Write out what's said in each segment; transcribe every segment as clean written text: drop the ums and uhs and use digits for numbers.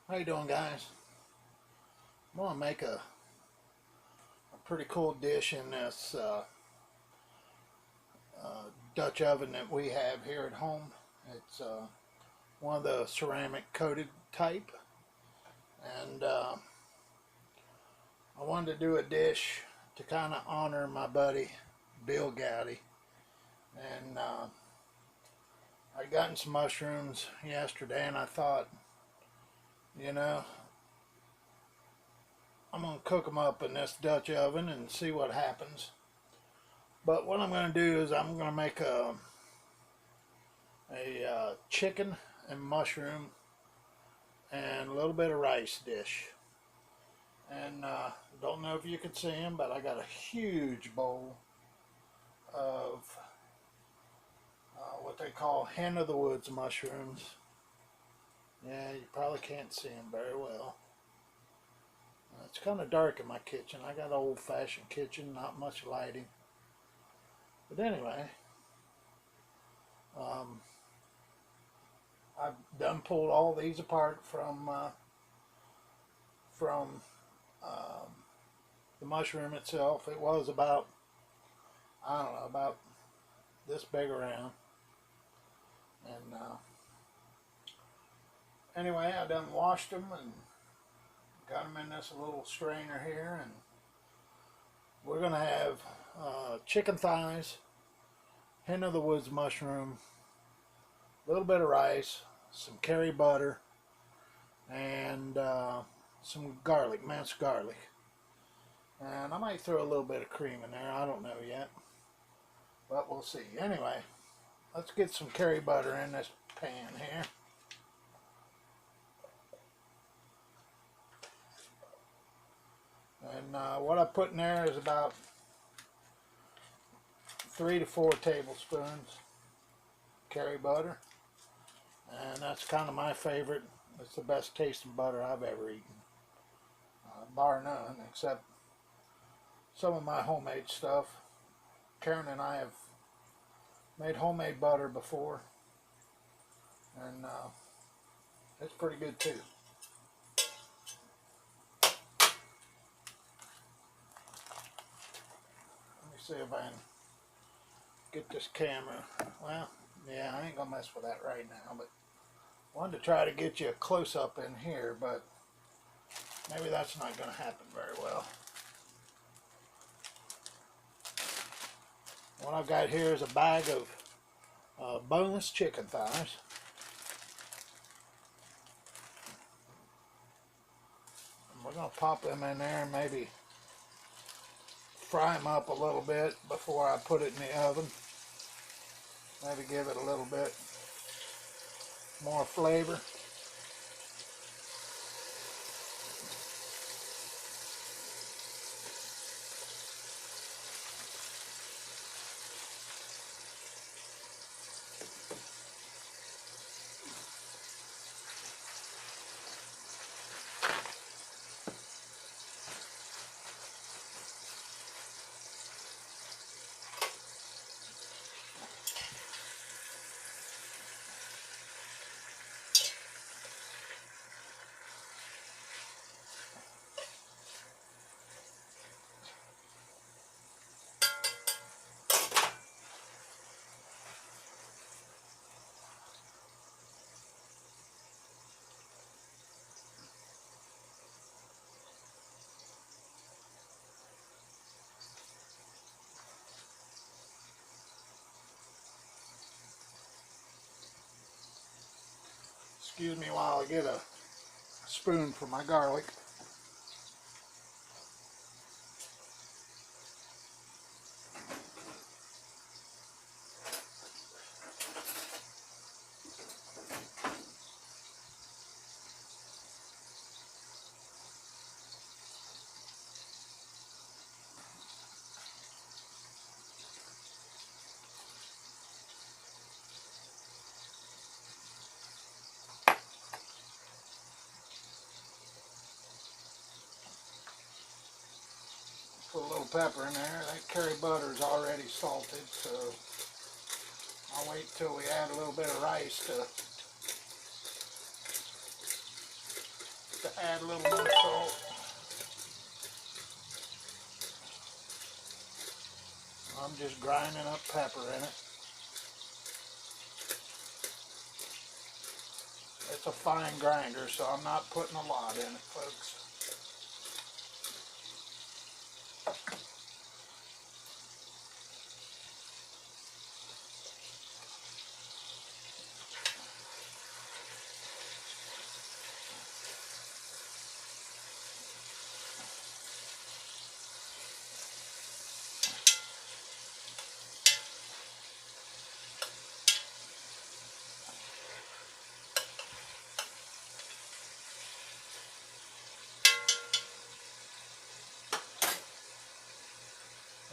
How you doing, guys? I'm gonna make a pretty cool dish in this Dutch oven that we have here at home. It's one of the ceramic coated type, and I wanted to do a dish to kind of honor my buddy Bill Gowdy. And I'd gotten some mushrooms yesterday, and I thought, you know, I'm gonna cook them up in this Dutch oven and see what happens. But what I'm going to do is I'm going to make a chicken and mushroom and a little bit of rice dish. And don't know if you can see them, but I got a huge bowl of what they call hen of the woods mushrooms. Yeah, you probably can't see them very well. It's kind of dark in my kitchen. I got an old-fashioned kitchen, not much lighting. But anyway, I've done pulled all these apart from the mushroom itself. It was about, I don't know, about this big around. And anyway, I done washed them and got them in this little strainer here, and we're gonna have chicken thighs, hen of the woods mushroom, a little bit of rice, some curry butter, and some garlic, minced garlic. And I might throw a little bit of cream in there. I don't know yet, but we'll see. Anyway, let's get some curry butter in this pan here. And what I put in there is about 3 to 4 tablespoons curry butter, and that's kind of my favorite. It's the best tasting butter I've ever eaten, bar none, except some of my homemade stuff. Karen and I have made homemade butter before, and it's pretty good too. Let me see if I can get this camera. Well, yeah, I ain't gonna mess with that right now, but I wanted to try to get you a close-up in here, but maybe that's not gonna happen very well. What I've got here is a bag of boneless chicken thighs. And we're going to pop them in there and maybe fry them up a little bit before I put it in the oven. Maybe give it a little bit more flavor. Excuse me while I get a spoon for my garlic. Put a little pepper in there. That curry butter is already salted, so I'll wait till we add a little bit of rice to add a little more salt. I'm just grinding up pepper in it. It's a fine grinder, so I'm not putting a lot in it, folks.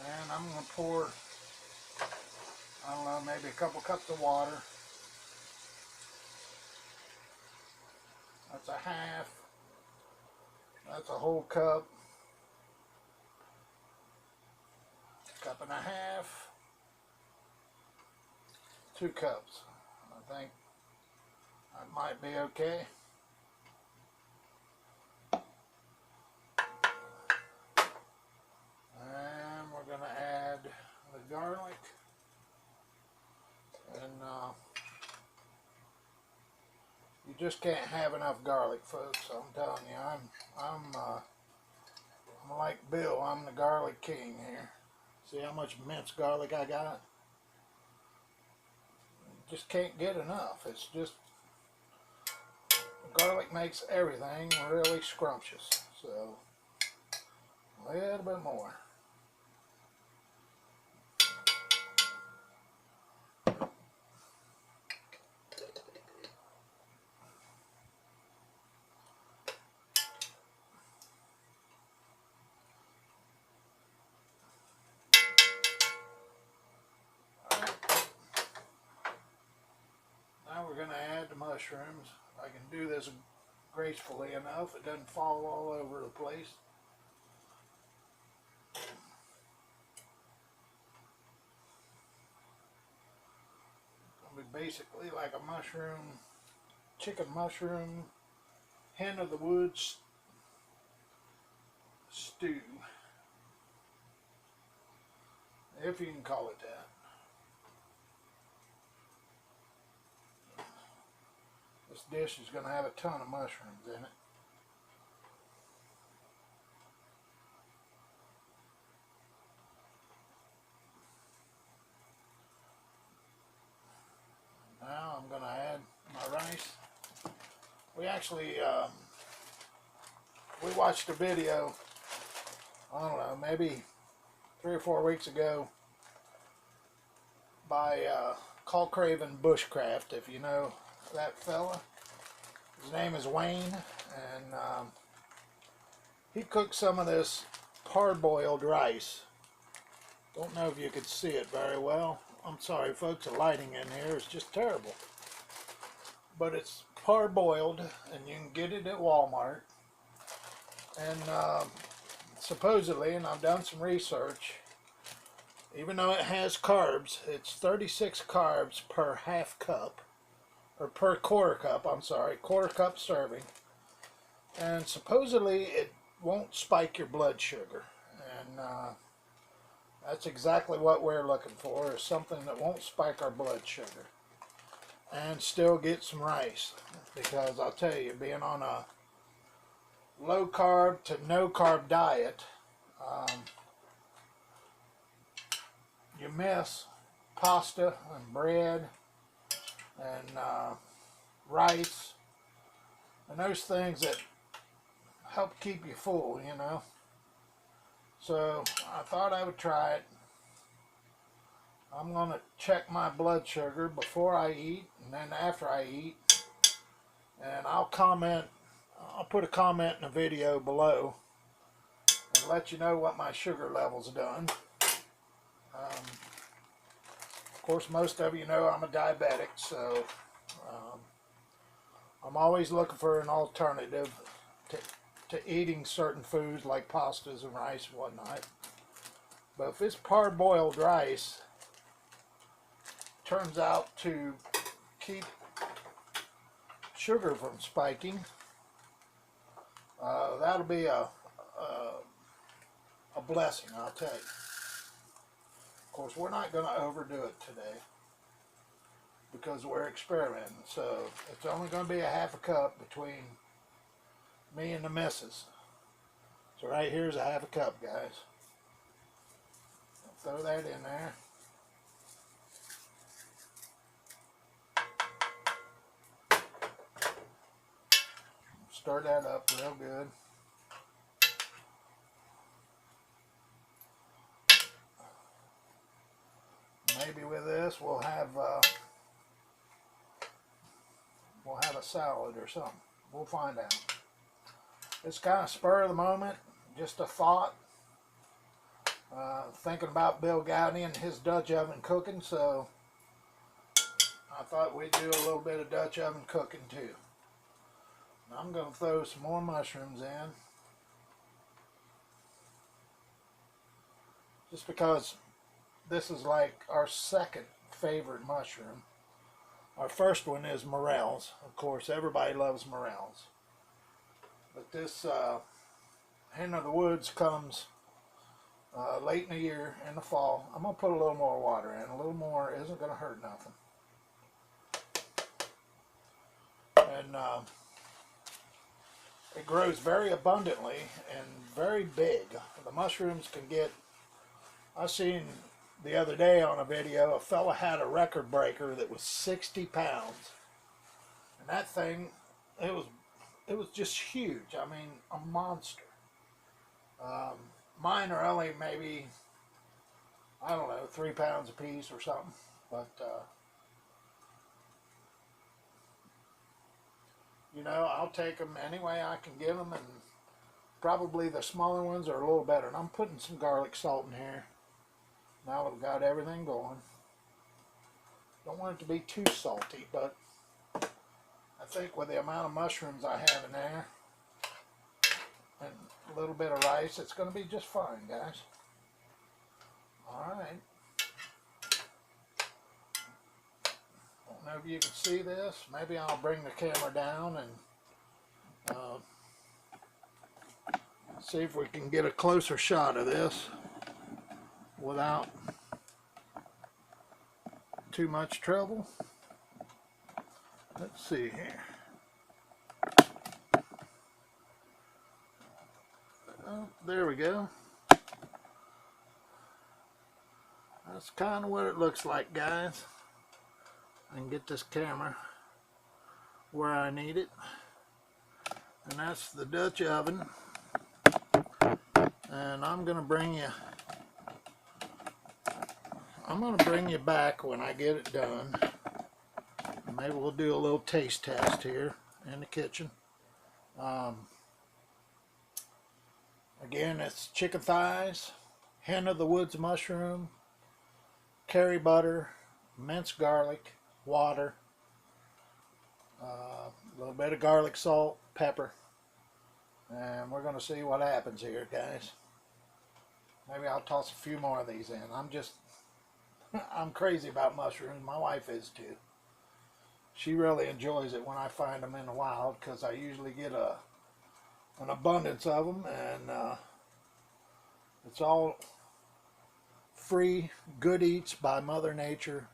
And I'm going to pour, I don't know, maybe a couple cups of water. That's a half. That's a whole cup. Cup and a half. 2 cups. I think that might be okay. And we're going to add the garlic. And you just can't have enough garlic, folks. I'm telling you, I'm like Bill. I'm the garlic king here. See how much minced garlic I got? Just can't get enough. It's just, garlic makes everything really scrumptious. So a little bit more. Now we're going to add the mushrooms. I can do this gracefully enough. It doesn't fall all over the place. It'll be basically like a mushroom, chicken mushroom, hen of the woods stew, if you can call it that. This dish is going to have a ton of mushrooms in it. Now I'm going to add my rice. We actually, we watched a video, I don't know, maybe 3 or 4 weeks ago by Call Craven Bushcraft, if you know that fella. His name is Wayne, and he cooked some of this parboiled rice. Don't know if you could see it very well. I'm sorry, folks, the lighting in here is just terrible. But it's parboiled, and you can get it at Walmart. And supposedly, and I've done some research, even though it has carbs, it's 36 carbs per half cup, or per quarter cup, I'm sorry, quarter cup serving. And supposedly it won't spike your blood sugar. And that's exactly what we're looking for, is something that won't spike our blood sugar. And still get some rice. Because I'll tell you, being on a low carb to no carb diet, you miss pasta and bread and rice and those things that help keep you full, you know. So I thought I would try it. I'm going to check my blood sugar before I eat and then after I eat, and I'll put a comment in the video below and let you know what my sugar level's done. Of course, most of you know I'm a diabetic, so I'm always looking for an alternative to eating certain foods like pastas and rice and whatnot. But if it's parboiled rice, turns out to keep sugar from spiking, That'll be a blessing, I'll tell you. Of course, we're not going to overdo it today because we're experimenting. So it's only going to be a half a cup between me and the missus. So right here's a half a cup, guys. Throw that in there. Stir that up real good. Maybe with this we'll have a salad or something. We'll find out. It's kind of spur of the moment, just a thought. Thinking about Bill Gowdy and his Dutch oven cooking, so I thought we'd do a little bit of Dutch oven cooking too. I'm going to throw some more mushrooms in, just because this is like our second favorite mushroom. Our first one is morels. Of course, everybody loves morels. But this hen of the woods comes late in the year, in the fall. I'm going to put a little more water in. A little more isn't going to hurt nothing. And it grows very abundantly and very big. The mushrooms can get, I seen the other day on a video, a fella had a record breaker that was 60 pounds. And that thing, it was just huge. I mean, a monster. Mine are only maybe, I don't know, 3 pounds a piece or something. But, you know, I'll take them any way I can get them. And probably the smaller ones are a little better. And I'm putting some garlic salt in here. Now we've got everything going. Don't want it to be too salty, but I think with the amount of mushrooms I have in there and a little bit of rice, it's going to be just fine, guys. Alright. Don't know if you can see this. Maybe I'll bring the camera down and see if we can get a closer shot of this without too much trouble. Let's see here. Oh, there we go. That's kind of what it looks like, guys. I can get this camera where I need it. And that's the Dutch oven. And I'm going to bring you back when I get it done. Maybe we'll do a little taste test here in the kitchen. Again, it's chicken thighs, hen of the woods mushroom, curry butter, minced garlic, water, a little bit of garlic salt, pepper, and we're going to see what happens here, guys. Maybe I'll toss a few more of these in. I'm crazy about mushrooms. My wife is too. She really enjoys it when I find them in the wild, because I usually get an abundance of them, and it's all free, good eats by Mother Nature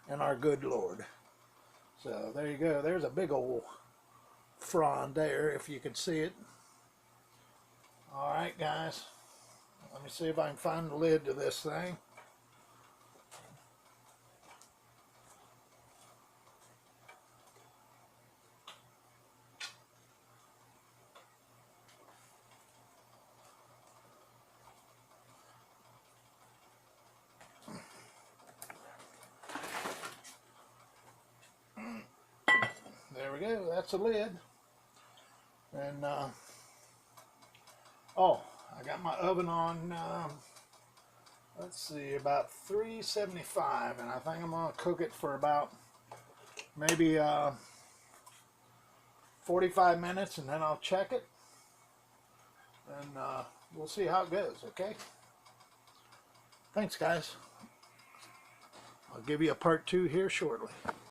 and our good Lord. So there you go. There's a big old frond there, if you can see it. Alright, guys. Let me see if I can find the lid to this thing. There we go. That's the lid. And oh, I got my oven on, let's see, about 375, and I think I'm going to cook it for about maybe 45 minutes, and then I'll check it, and we'll see how it goes, okay? Thanks, guys. I'll give you a part 2 here shortly.